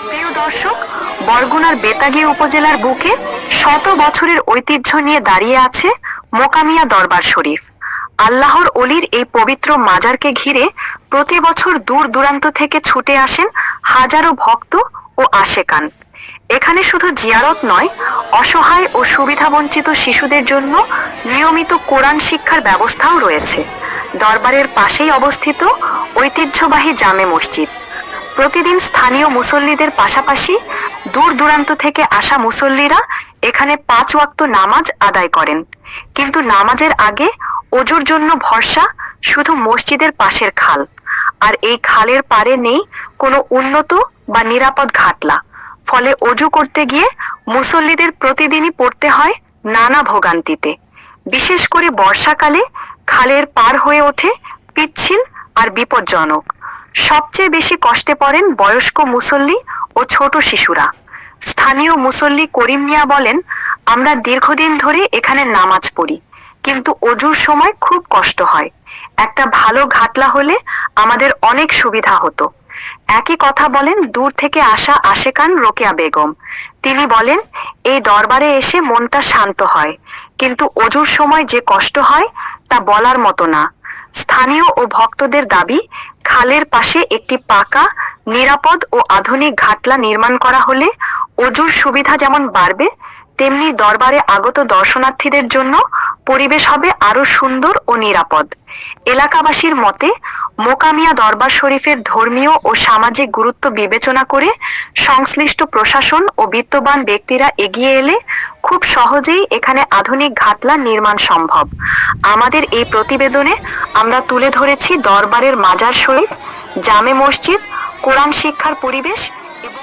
প্রিয় দর্শক, বরগুনার বেতাগী উপজেলার বুকে শত বছরের ঐতিহ্য নিয়ে দাঁড়িয়ে আছে মোকামিয়া দরবার শরীফ। আল্লাহর অলির এই পবিত্র মাজারকে ঘিরে প্রতি বছর দূর দূরান্ত থেকে ছুটে আসেন হাজারো ভক্ত ও আশেকান। এখানে শুধু জিয়ারত নয়, অসহায় ও সুবিধাবঞ্চিত শিশুদের জন্য নিয়মিত কোরআন শিক্ষার ব্যবস্থাও রয়েছে। দরবারের পাশেই অবস্থিত ঐতিহ্যবাহী জামে মসজিদ। প্রতিদিন স্থানীয় মুসল্লিদের পাশাপাশি দূর দূরান্ত থেকে আসা মুসল্লিরা এখানে 5 ওয়াক্ত নামাজ আদায় করেন। কিন্তু নামাজের আগে ওযুর জন্য ভরসা শুধু মসজিদের পাশের খাল। আর এই খালের পাড়ে নেই কোনো উন্নত বা নিরাপদ ঘাটলা। ফলে ওযু করতে গিয়ে মুসল্লিদের প্রতিদিনই পড়তে হয় নানা ভোগান্তিতে। বিশেষ করে বর্ষাকালে খালের পার হয়ে ওঠে পিচ্ছিল আর বিপজ্জনক। সবচেয়ে বেশি কষ্টে পড়েন বয়স্ক মুসল্লি ও ছোট শিশুরা। স্থানীয় মুসল্লি করিম মিয়া বলেন, আমরা দীর্ঘদিন ধরে এখানে নামাজ পড়ি, কিন্তু ওযুর সময় খুব কষ্ট হয়। একটা ভালো ঘাটলা হলে আমাদের অনেক সুবিধা হতো। একই কথা বলেন দূর থেকে আসা আশেকান রোকেয়া বেগম। তিনি বলেন, এই দরবারে এসে মনটা শান্ত হয়, কিন্তু ওযুর সময় যে কষ্ট হয় তা বলার মতো না। স্থানীয় ও ভক্তদের দাবি, খালের পাশে একটি পাকা, নিরাপদ ও আধুনিক ঘাটলা নির্মাণ করা হলে ওযুর সুবিধা যেমন বাড়বে, তেমনি দরবারে আগত দর্শনার্থীদের জন্য পরিবেশ হবে আরো সুন্দর ও নিরাপদ। এলাকাবাসীর মতে, মোকামিয়া দরবার শরীফের ধর্মীয় ও সামাজিক গুরুত্ব বিবেচনা করে সংশ্লিষ্ট প্রশাসন ও বিত্তবান ব্যক্তিরা এগিয়ে এলে খুব সহজেই এখানে আধুনিক ঘাটলা নির্মাণ সম্ভব। আমাদের এই প্রতিবেদনে আমরা তুলে ধরেছি দরবারের মাজার শরীফ, জামে মসজিদ, কোরআন শিক্ষার পরিবেশ এবং